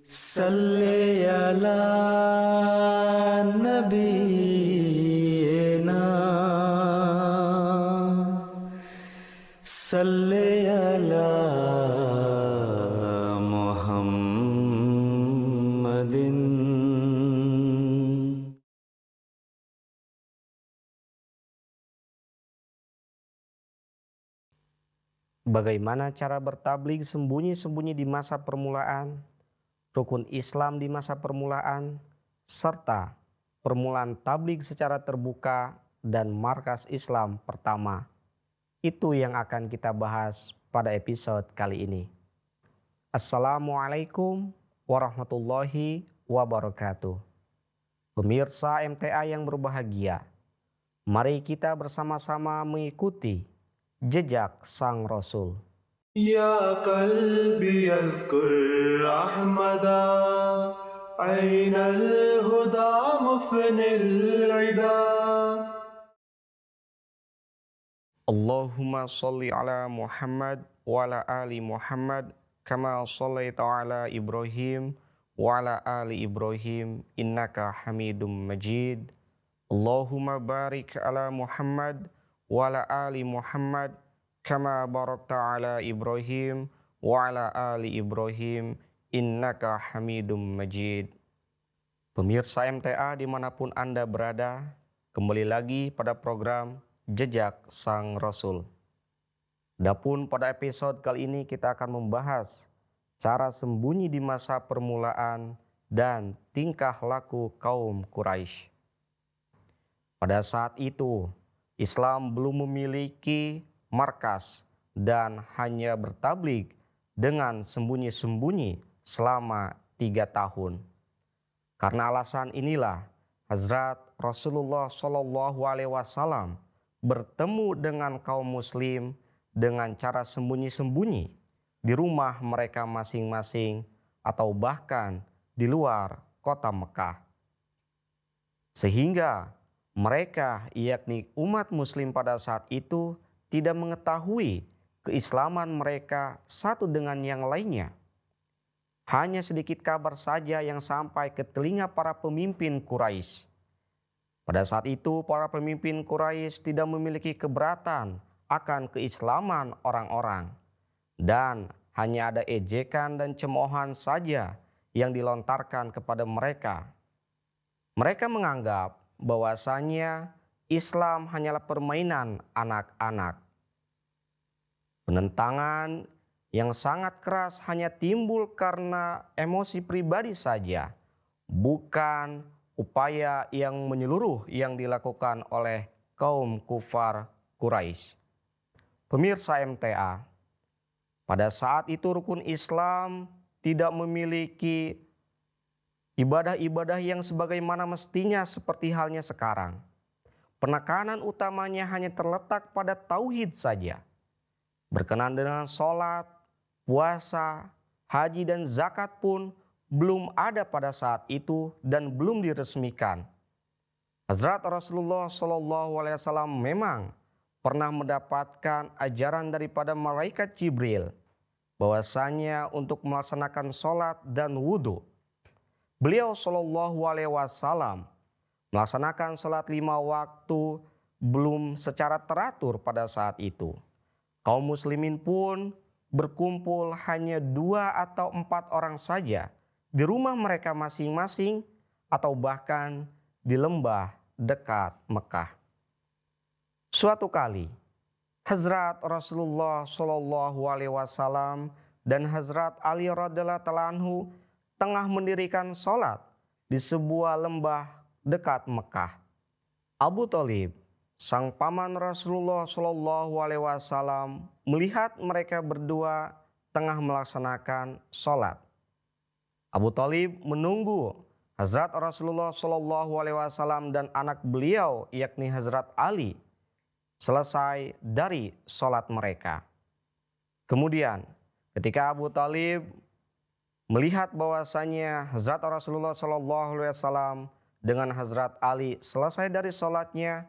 सल्ले अला नबीना सल्ले अला मुहम्मदिन. Bagaimana cara bertabligh sembunyi-sembunyi di masa permulaan, rukun Islam di masa permulaan, serta permulaan tabligh secara terbuka dan markas Islam pertama. Itu yang akan kita bahas pada episode kali ini. Assalamualaikum warahmatullahi wabarakatuh. Pemirsa MTA yang berbahagia, mari kita bersama-sama mengikuti jejak Sang Rasul. Ya qalbi yazkur Ahmada Aynal huda mufnil ida. Allahumma sholli ala Muhammad wa ala ali Muhammad kama shallaita ala Ibrahim wa ala ali Ibrahim innaka Hamidum Majid. Allahumma barik ala Muhammad wa ala ali Muhammad kama barakta ala Ibrahim wa ala ali Ibrahim innaka Hamidum Majid. Pemirsa MTA dimanapun Anda berada, kembali lagi pada program Jejak Sang Rasul. Adapun pada episode kali ini kita akan membahas cara sembunyi di masa permulaan dan tingkah laku kaum Quraisy. Pada saat itu, Islam belum memiliki markas dan hanya bertabligh dengan sembunyi-sembunyi selama 3 tahun. Karena alasan inilah, Hazrat Rasulullah SAW bertemu dengan kaum muslim dengan cara sembunyi-sembunyi di rumah mereka masing-masing atau bahkan di luar kota Mekah. Sehingga mereka, yakni umat muslim pada saat itu, tidak mengetahui keislaman mereka satu dengan yang lainnya. Hanya sedikit kabar saja yang sampai ke telinga para pemimpin Quraisy. Pada saat itu, para pemimpin Quraisy tidak memiliki keberatan akan keislaman orang-orang. Dan hanya ada ejekan dan cemoohan saja yang dilontarkan kepada mereka. Mereka menganggap bahwasanya Islam hanyalah permainan anak-anak. Penentangan yang sangat keras hanya timbul karena emosi pribadi saja, bukan upaya yang menyeluruh yang dilakukan oleh kaum kufar Quraisy. Pemirsa MTA, pada saat itu rukun Islam tidak memiliki ibadah-ibadah yang sebagaimana mestinya seperti halnya sekarang. Penekanan utamanya hanya terletak pada tauhid saja. Berkenaan dengan sholat, puasa, haji dan zakat pun belum ada pada saat itu dan belum diresmikan. Hazrat Rasulullah SAW memang pernah mendapatkan ajaran daripada malaikat Jibril bahwasanya untuk melaksanakan sholat dan wudhu, beliau SAW melaksanakan sholat 5 waktu belum secara teratur pada saat itu. Kaum muslimin pun berkumpul hanya 2 atau 4 orang saja di rumah mereka masing-masing atau bahkan di lembah dekat Mekah. Suatu kali, Hazrat Rasulullah SAW dan Hazrat Ali radhiyallahu anhu tengah mendirikan sholat di sebuah lembah dekat Mekah. Abu Thalib, sang paman Rasulullah SAW, melihat mereka berdua tengah melaksanakan sholat. Abu Thalib menunggu Hazrat Rasulullah SAW dan anak beliau, yakni Hazrat Ali, selesai dari sholat mereka. Kemudian, ketika Abu Thalib melihat bahwasanya Hazrat Rasulullah SAW dengan Hazrat Ali selesai dari sholatnya,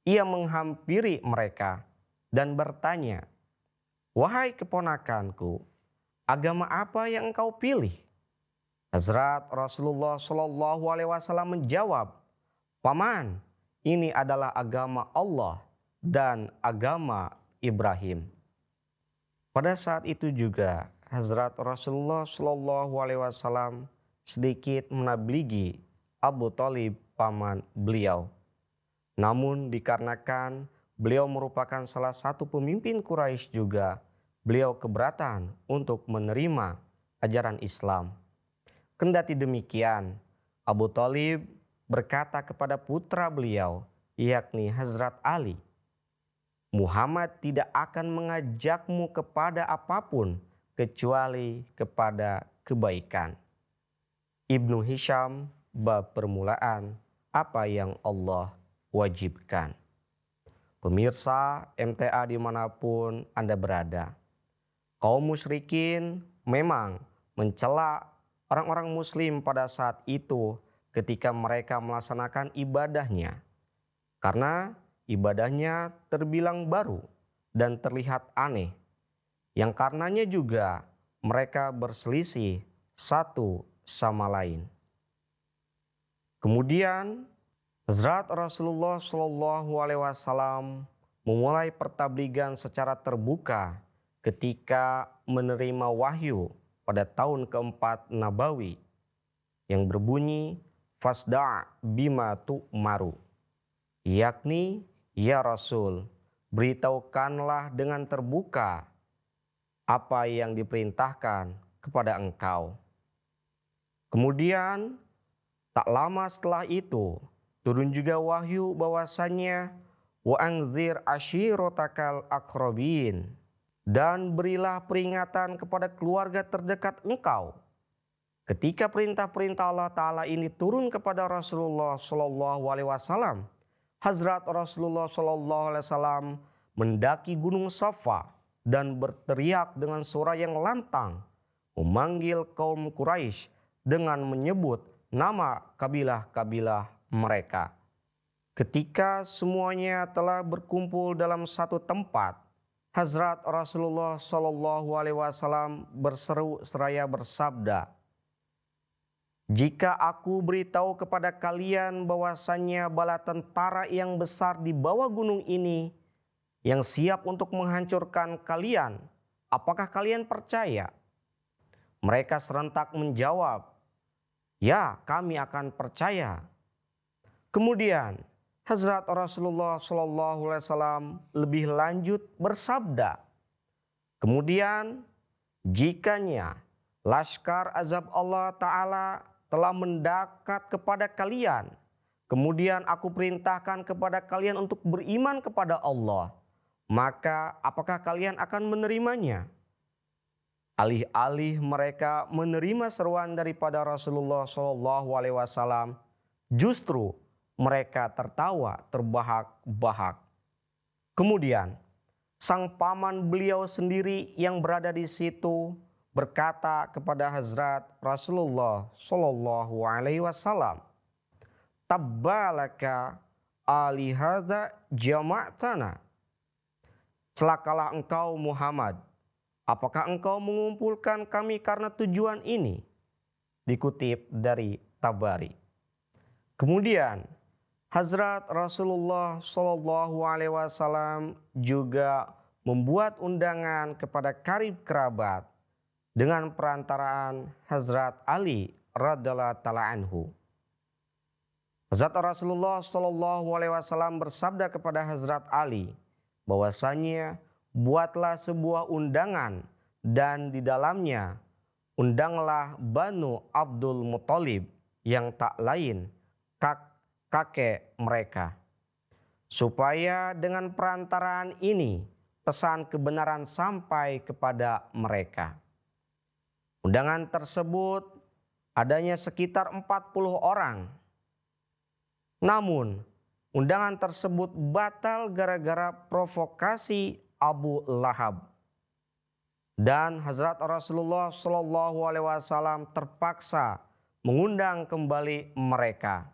ia menghampiri mereka dan bertanya, "Wahai keponakanku, agama apa yang engkau pilih?" Hazrat Rasulullah Shallallahu Alaihi Wasallam menjawab, "Paman, ini adalah agama Allah dan agama Ibrahim." Pada saat itu juga Hazrat Rasulullah Shallallahu Alaihi Wasallam sedikit menabligi Abu Thalib, paman beliau. Namun dikarenakan beliau merupakan salah satu pemimpin Quraisy juga, beliau keberatan untuk menerima ajaran Islam. Kendati demikian, Abu Thalib berkata kepada putra beliau, yakni Hazrat Ali, "Muhammad tidak akan mengajakmu kepada apapun kecuali kepada kebaikan." Ibnu Hisham, bab permulaan apa yang Allah wajibkan. Pemirsa MTA dimanapun Anda berada, kaum musyrikin memang mencela orang-orang muslim pada saat itu ketika mereka melaksanakan ibadahnya. Karena ibadahnya terbilang baru dan terlihat aneh. Yang karenanya juga mereka berselisih satu sama lain. Kemudian Hazrat Rasulullah Shallallahu Alaihi Wasallam memulai pertabligan secara terbuka ketika menerima wahyu pada tahun keempat Nabawi yang berbunyi fasda' bima tu'maru, yakni, ya Rasul, beritahukanlah dengan terbuka apa yang diperintahkan kepada engkau. Kemudian tak lama setelah itu turun juga wahyu bahwasannya wa anzir ashiratakal aqrabin, dan berilah peringatan kepada keluarga terdekat engkau. Ketika perintah-perintah Allah Ta'ala ini turun kepada Rasulullah Shallallahu Alaihi Wasallam, Hazrat Rasulullah Shallallahu Alaihi Wasallam mendaki gunung Safa dan berteriak dengan suara yang lantang, memanggil kaum Quraisy dengan menyebut nama kabilah-kabilah mereka. Ketika semuanya telah berkumpul dalam satu tempat, Hazrat Rasulullah Shallallahu Alaihi Wasallam berseru seraya bersabda, "Jika aku beritahu kepada kalian bahwasannya bala tentara yang besar di bawah gunung ini yang siap untuk menghancurkan kalian, apakah kalian percaya?" Mereka serentak menjawab, "Ya, kami akan percaya." Kemudian Hazrat Rasulullah Shallallahu Alaihi Wasallam lebih lanjut bersabda, "Kemudian jikanya laskar azab Allah Ta'ala telah mendekat kepada kalian, kemudian aku perintahkan kepada kalian untuk beriman kepada Allah, maka apakah kalian akan menerimanya?" Alih-alih mereka menerima seruan daripada Rasulullah Shallallahu Alaihi Wasallam, justru mereka tertawa terbahak-bahak. Kemudian sang paman beliau sendiri yang berada di situ berkata kepada Hazrat Rasulullah Shallallahu Alaihi Wasallam, "Tabbalaka alihadza jama'tana." Celakalah engkau Muhammad, apakah engkau mengumpulkan kami karena tujuan ini? Dikutip dari Tabari. Kemudian Hazrat Rasulullah Shallallahu Alaihi Wasallam juga membuat undangan kepada karib kerabat dengan perantaraan Hazrat Ali radhiyallahu taala anhu. Hazrat Rasulullah Shallallahu Alaihi Wasallam bersabda kepada Hazrat Ali bahwasanya buatlah sebuah undangan dan di dalamnya undanglah Banu Abdul Muthalib yang tak lain kakek mereka, supaya dengan perantaraan ini pesan kebenaran sampai kepada mereka. Undangan tersebut adanya sekitar 40 orang. Namun undangan tersebut batal gara-gara provokasi Abu Lahab. Dan Hazrat Rasulullah Shallallahu Alaihi Wasallam terpaksa mengundang kembali mereka.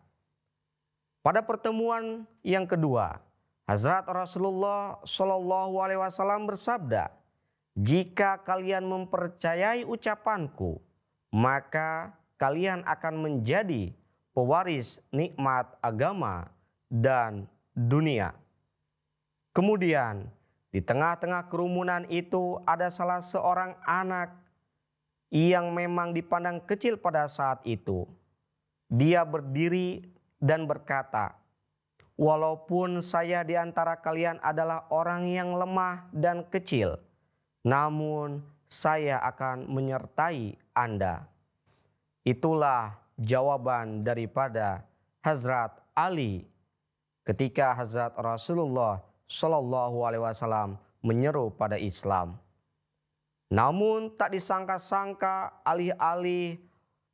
Pada pertemuan yang kedua, Hazrat Rasulullah Shallallahu Alaihi Wasallam bersabda, "Jika kalian mempercayai ucapanku, maka kalian akan menjadi pewaris nikmat agama dan dunia. Kemudian di tengah-tengah kerumunan itu ada salah seorang anak yang memang dipandang kecil pada saat itu. Dia berdiri dan berkata, "Walaupun saya di antara kalian adalah orang yang lemah dan kecil, namun saya akan menyertai Anda." Itulah jawaban daripada Hazrat Ali ketika Hazrat Rasulullah Shallallahu Alaihi Wasallam menyeru pada Islam. Namun tak disangka-sangka alih-alih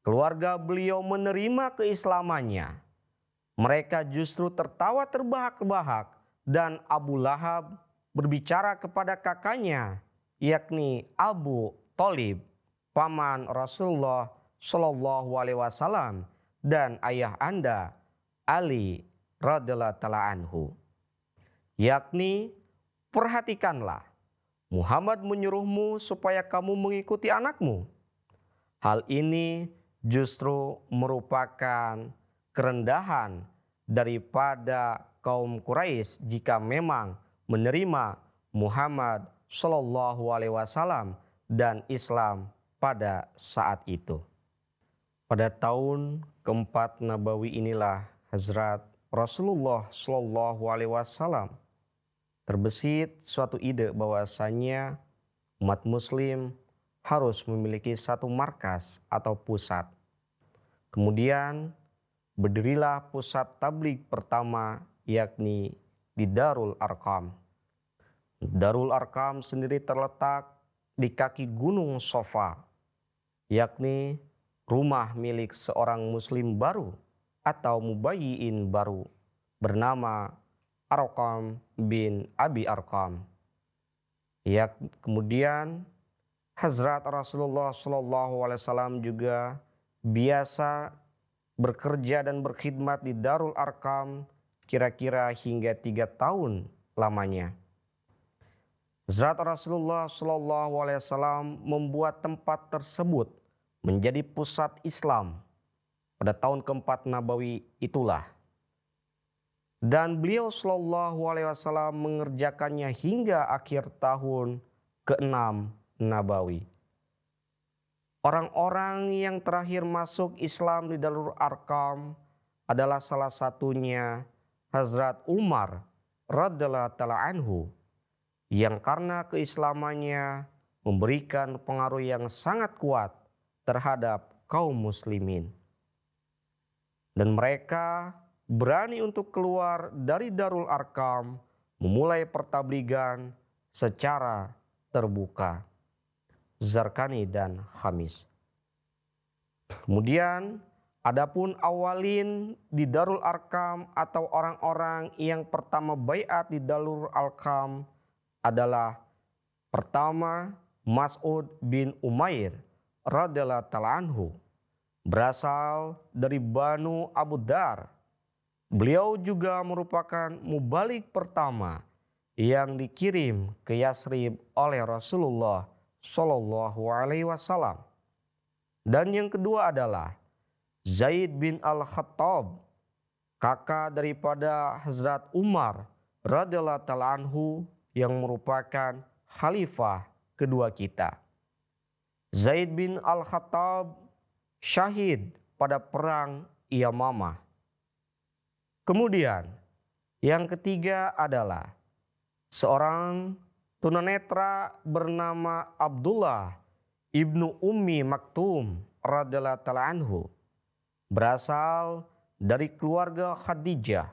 keluarga beliau menerima keislamannya, mereka justru tertawa terbahak-bahak dan Abu Lahab berbicara kepada kakaknya, yakni Abu Thalib, paman Rasulullah Shallallahu Alaihi Wasallam dan ayah Anda Ali radhiyallahu taala anhu, yakni, "Perhatikanlah, Muhammad menyuruhmu supaya kamu mengikuti anakmu. Hal ini justru merupakan kerendahan daripada kaum Quraisy jika memang menerima Muhammad Shallallahu Alaihi Wasallam dan Islam pada saat itu." Pada tahun keempat Nabawi inilah Hazrat Rasulullah Shallallahu Alaihi Wasallam terbesit suatu ide bahwasanya umat Muslim harus memiliki satu markas atau pusat. Kemudian berdirilah pusat tabligh pertama, yakni di Darul Arqam. Darul Arqam sendiri terletak di kaki Gunung Sofa, yakni rumah milik seorang Muslim baru atau mubayyi'in baru bernama Arqam bin Abi Arqam. Ya, kemudian Hazrat Rasulullah Shallallahu Alaihi Wasallam juga biasa bekerja dan berkhidmat di Darul Arqam kira-kira hingga 3 tahun lamanya. Hazrat Rasulullah Shallallahu Alaihi Wasallam membuat tempat tersebut menjadi pusat Islam pada tahun keempat Nabawi itulah. Dan beliau Shallallahu Alaihi Wasallam mengerjakannya hingga akhir tahun ke-6 Nabawi. Orang-orang yang terakhir masuk Islam di Darul Arqam adalah salah satunya Hazrat Umar radhiyallahu taala anhu, yang karena keislamannya memberikan pengaruh yang sangat kuat terhadap kaum muslimin. Dan mereka berani untuk keluar dari Darul Arqam memulai pertabligan secara terbuka. Zarqani dan Khamis. Kemudian adapun awalin di Darul Arqam atau orang-orang yang pertama baiat di Darul Arqam adalah pertama Mas'ud bin Umair radhiyallahu taala anhu, berasal dari Banu Abu Dar. Beliau juga merupakan mubalik pertama yang dikirim ke Yasrib oleh Rasulullah Shallallahu Alaihi Wasallam. Dan yang kedua adalah Zaid bin Al-Khattab, kakak daripada Hazrat Umar radhiyallahu taala anhu yang merupakan khalifah kedua kita. Zaid bin Al-Khattab syahid pada perang Yamamah. Kemudian yang ketiga adalah seorang tunanetra bernama Abdullah ibnu Ummi Maktum radhiyallahu taala anhu, berasal dari keluarga Khadijah.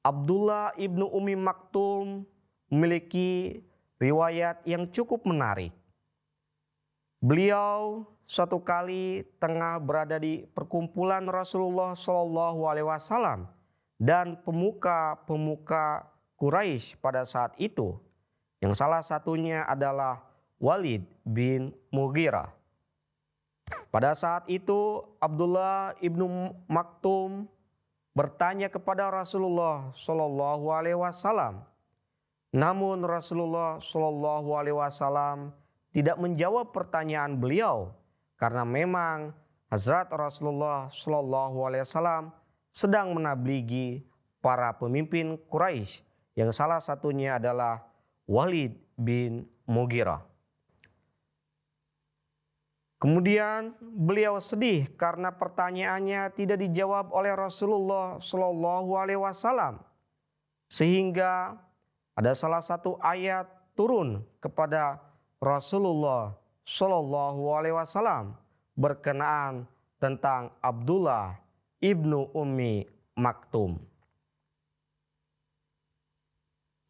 Abdullah ibnu Ummi Maktum memiliki riwayat yang cukup menarik. Beliau suatu kali tengah berada di perkumpulan Rasulullah Shallallahu Alaihi Wasallam dan pemuka-pemuka Quraisy pada saat itu, yang salah satunya adalah Walid bin Mughirah. Pada saat itu Abdullah ibnu Maktum bertanya kepada Rasulullah Shallallahu Alaihi Wasallam. Namun Rasulullah Shallallahu Alaihi Wasallam tidak menjawab pertanyaan beliau karena memang Hazrat Rasulullah Shallallahu Alaihi Wasallam sedang menabligi para pemimpin Quraisy yang salah satunya adalah Walid bin Mughirah. Kemudian beliau sedih karena pertanyaannya tidak dijawab oleh Rasulullah Shallallahu Alaihi Wasallam, sehingga ada salah satu ayat turun kepada Rasulullah Shallallahu Alaihi Wasallam berkenaan tentang Abdullah ibnu Ummi Maktum.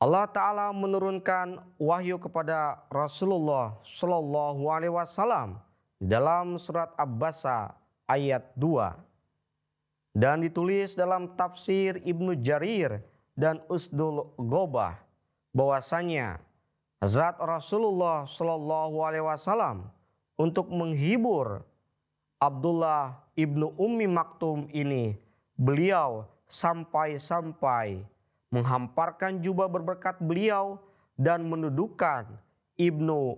Allah Ta'ala menurunkan wahyu kepada Rasulullah Shallallahu Alaihi Wasallam dalam surat Abbasa ayat 2 dan ditulis dalam tafsir Ibnu Jarir dan Usdul Ghobah bahwasanya Hazrat Rasulullah Shallallahu Alaihi Wasallam untuk menghibur Abdullah ibnu Ummi Maktum ini, beliau sampai-sampai menghamparkan jubah berberkat beliau dan mendudukan ibnu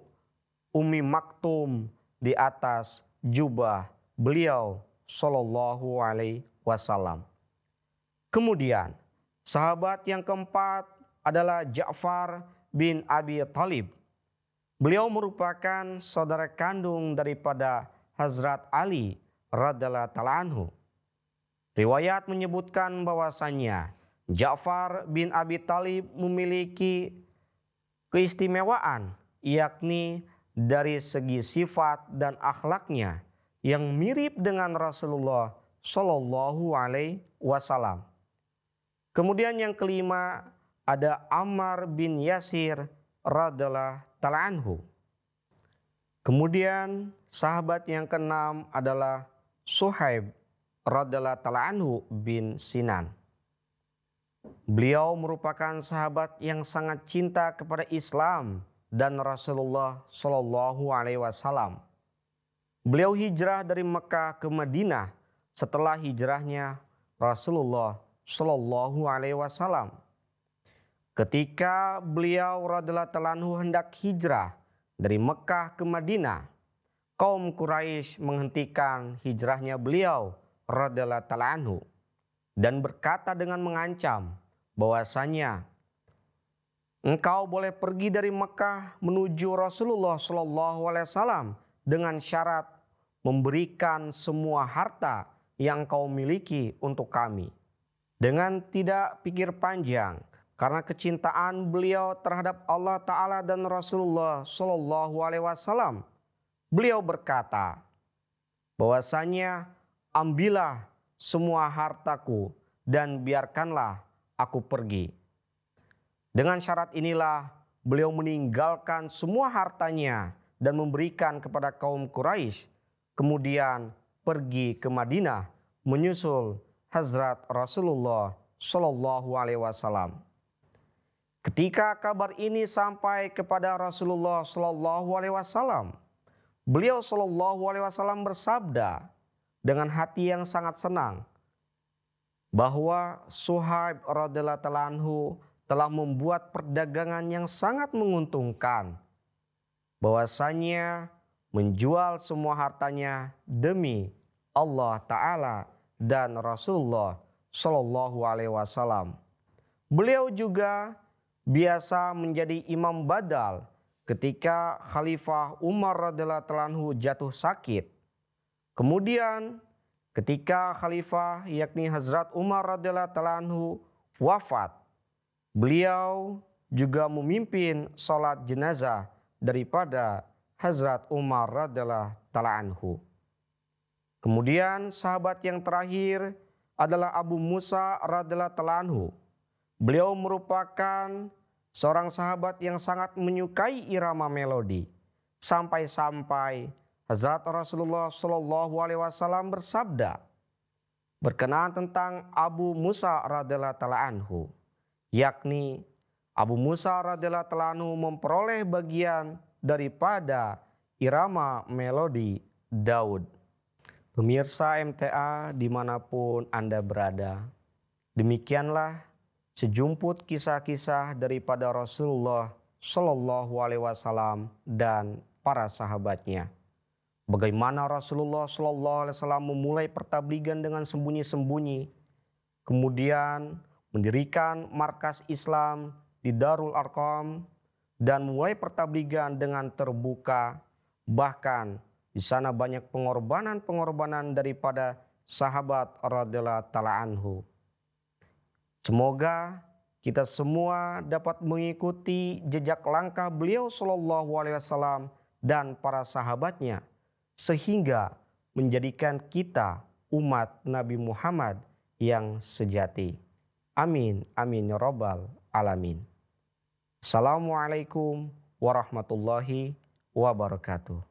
Ummi Maktum di atas jubah beliau Shallallahu Alaihi Wasallam. Kemudian sahabat yang keempat adalah Ja'far bin Abi Thalib. Beliau merupakan saudara kandung daripada Hazrat Ali radhiyallahu ta'ala anhu. Riwayat menyebutkan bahwasannya Ja'far bin Abi Thalib memiliki keistimewaan, yakni dari segi sifat dan akhlaknya yang mirip dengan Rasulullah Shallallahu Alaihi Wasallam. Kemudian yang kelima ada Ammar bin Yasir radhiyallahu ta'ala anhu. Kemudian sahabat yang keenam adalah Suhaib radhiyallahu ta'ala anhu bin Sinan. Beliau merupakan sahabat yang sangat cinta kepada Islam dan Rasulullah Shallallahu Alaihi Wasallam. Beliau hijrah dari Mekah ke Madinah setelah hijrahnya Rasulullah Shallallahu Alaihi Wasallam. Ketika beliau radhiyallahu ta'ala anhu hendak hijrah dari Mekah ke Madinah, kaum Quraisy menghentikan hijrahnya beliau radhiyallahu ta'ala anhu dan berkata dengan mengancam bahwasanya engkau boleh pergi dari Mekah menuju Rasulullah Shallallahu Alaihi Wasallam dengan syarat memberikan semua harta yang engkau miliki untuk kami. Dengan tidak pikir panjang, karena kecintaan beliau terhadap Allah Ta'ala dan Rasulullah Shallallahu Alaihi Wasallam, beliau berkata bahwasanya ambillah semua hartaku dan biarkanlah aku pergi. Dengan syarat inilah beliau meninggalkan semua hartanya dan memberikan kepada kaum Quraisy, kemudian pergi ke Madinah menyusul Hazrat Rasulullah Shallallahu Alaihi Wasallam. Ketika kabar ini sampai kepada Rasulullah Shallallahu Alaihi Wasallam, beliau Shallallahu Alaihi Wasallam bersabda dengan hati yang sangat senang bahwa Suhaib radhiyallahu ta'ala anhu telah membuat perdagangan yang sangat menguntungkan, bahwasanya menjual semua hartanya demi Allah Ta'ala dan Rasulullah Shallallahu Alaihi Wasallam. Beliau juga biasa menjadi imam badal ketika Khalifah Umar radhiyallahu ta'ala anhu jatuh sakit. Kemudian ketika Khalifah yakni Hazrat Umar radhiyallahu ta'ala anhu wafat, beliau juga memimpin sholat jenazah daripada Hazrat Umar radhiyallahu ta'ala anhu. Kemudian sahabat yang terakhir adalah Abu Musa radhiyallahu ta'ala anhu. Beliau merupakan seorang sahabat yang sangat menyukai irama melodi. Sampai-sampai Hazrat Rasulullah Shallallahu Alaihi Wasallam bersabda berkenaan tentang Abu Musa radhiyallahu ta'ala anhu, yakni Abu Musa radhiyallahu ta'ala anhu memperoleh bagian daripada irama melodi Daud. Pemirsa MTA dimanapun Anda berada, demikianlah sejumput kisah-kisah daripada Rasulullah Shallallahu Alaihi Wasallam dan para sahabatnya. Bagaimana Rasulullah SAW memulai pertabligan dengan sembunyi-sembunyi, kemudian mendirikan markas Islam di Darul Arqam dan mulai pertabligan dengan terbuka. Bahkan di sana banyak pengorbanan-pengorbanan daripada sahabat radhiyallahu taala anhu. Semoga kita semua dapat mengikuti jejak langkah beliau sallallahu alaihi wasallam dan para sahabatnya, sehingga menjadikan kita umat Nabi Muhammad yang sejati. Amin, amin ya rabbal alamin. Assalamualaikum warahmatullahi wabarakatuh.